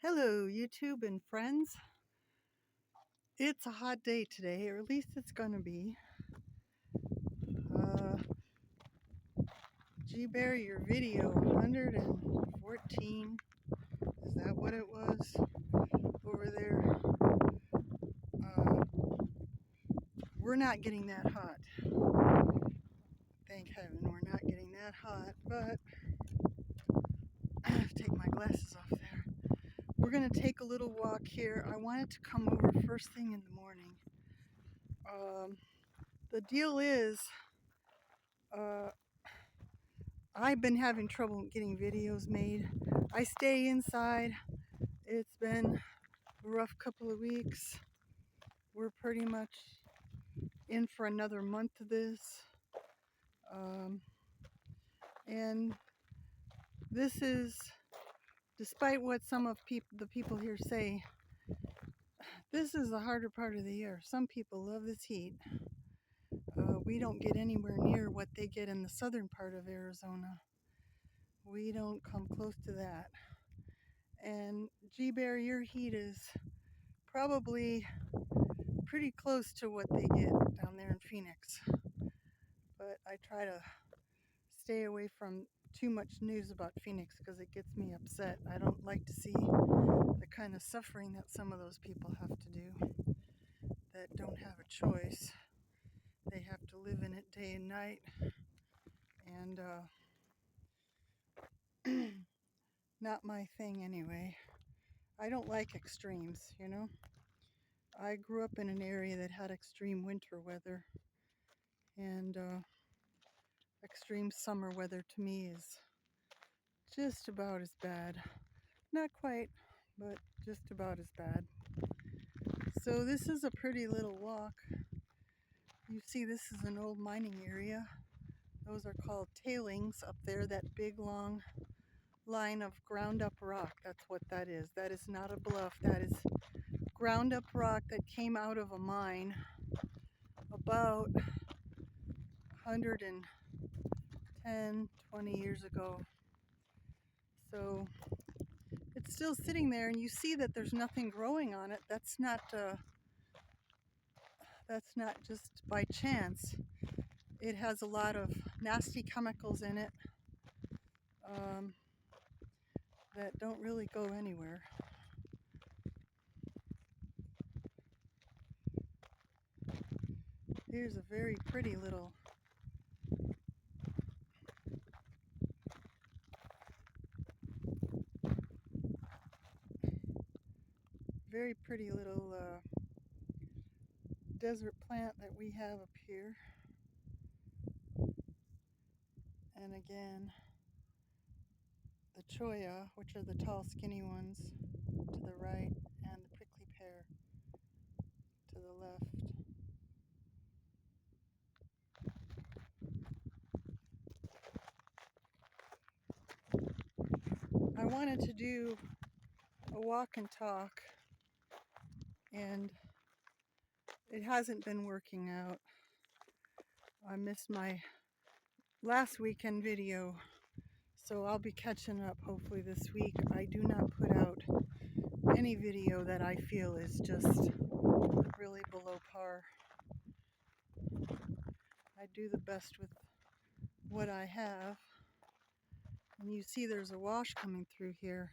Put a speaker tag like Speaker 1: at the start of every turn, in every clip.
Speaker 1: Hello, YouTube and friends. It's a hot day today, or at least it's gonna be. G-Bear, your video 114. Is that what it was over there? We're not getting that hot. Thank heaven we're not getting that hot, but I have to take my glasses off there. We're gonna take a little walk here. I wanted to come over first thing in the morning. The deal is, I've been having trouble getting videos made. I stay inside. It's been a rough couple of weeks. We're pretty much in for another month of this. And this is, despite what some of the people here say, this is the harder part of the year. Some people love this heat. We don't get anywhere near what they get in the southern part of Arizona. We don't come close to that. And G-Bear, your heat is probably pretty close to what they get down there in Phoenix. But I try to stay away from too much news about Phoenix because it gets me upset. I don't like to see the kind of suffering that some of those people have to do that don't have a choice. They have to live in it day and night. And not my thing anyway. I don't like extremes, you know. I grew up in an area that had extreme winter weather, and extreme summer weather to me is just about as bad. Not quite, but just about as bad. So this is a pretty little walk. You see, this is an old mining area. Those are called tailings up there, that big long line of ground up rock. That's what that is. That is not a bluff. That is ground up rock that came out of a mine about 110, 20 years ago. So it's still sitting there, and you see that there's nothing growing on it. That's not just by chance. It has a lot of nasty chemicals in it that don't really go anywhere. Here's a very pretty little desert plant that we have up here. And again, the cholla, which are the tall skinny ones to the right, and the prickly pear to the left. I wanted to do a walk and talk, and it hasn't been working out. I missed my last weekend video, so I'll be catching up hopefully this week. I do not put out any video that I feel is just really below par. I do the best with what I have. And you see there's a wash coming through here,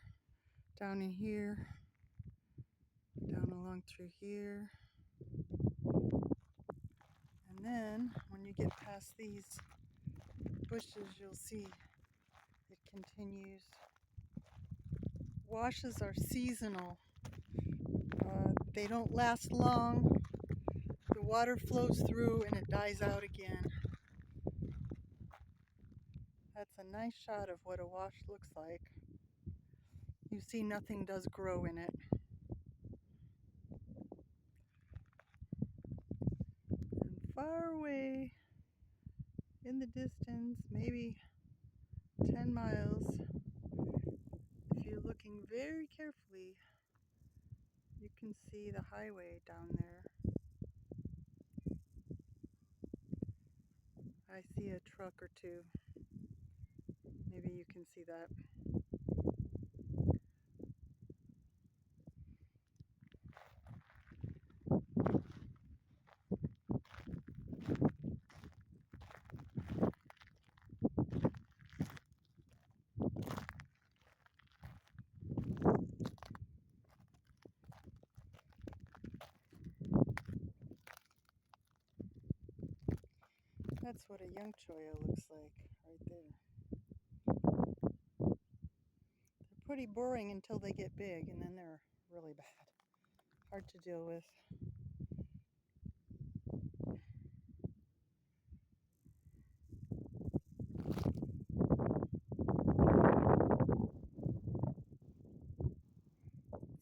Speaker 1: down in here, down along through here. And then when you get past these bushes, you'll see it continues. Washes are seasonal. They don't last long. The water flows through and it dies out again. That's a nice shot of what a wash looks like. You see nothing does grow in it. And far away in the distance, maybe 10 miles, if you're looking very carefully, you can see the highway down there. I see a truck or two. Maybe you can see that. That's what a young cholla looks like right there. They're pretty boring until they get big, and then they're really bad. Hard to deal with.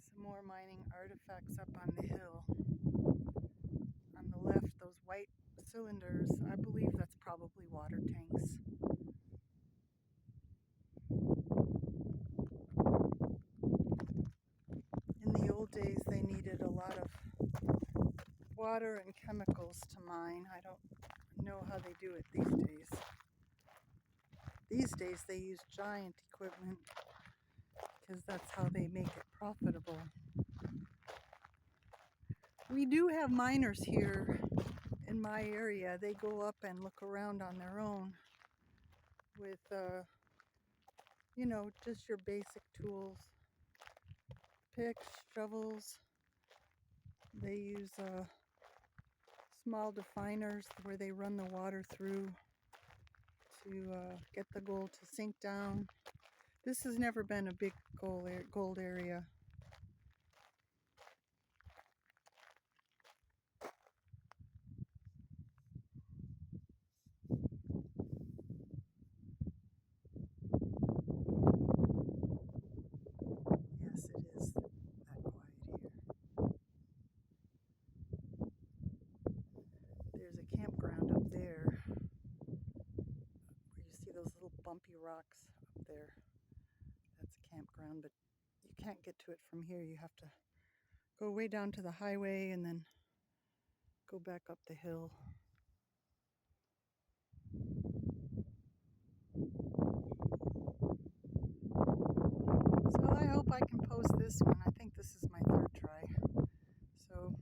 Speaker 1: Some more mining artifacts up on the hill. On the left, those white cylinders, I believe that's probably water tanks. In the old days, they needed a lot of water and chemicals to mine. I don't know how they do it these days. These days, they use giant equipment because that's how they make it profitable. We do have miners here in my area. They go up and look around on their own with, just your basic tools. Picks, shovels. They use small definers where they run the water through to get the gold to sink down. This has never been a big gold area. Yes, it is that quiet here. There's a campground up there where you see those little bumpy rocks up there. That's a campground, but you can't get to it from here. You have to go way down to the highway and then go back up the hill. So I hope I can post this one. I think this is my third try. So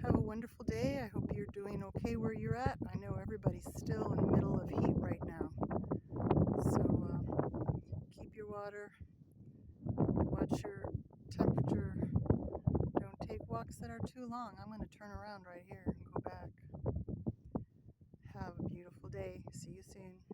Speaker 1: have a wonderful day. I hope you're doing okay where you're at. I know everybody's still in the middle of heat right now. So keep your water, watch your temperature. Don't take walks that are too long. I'm going to turn around right here and go back. Have a beautiful day. See you soon.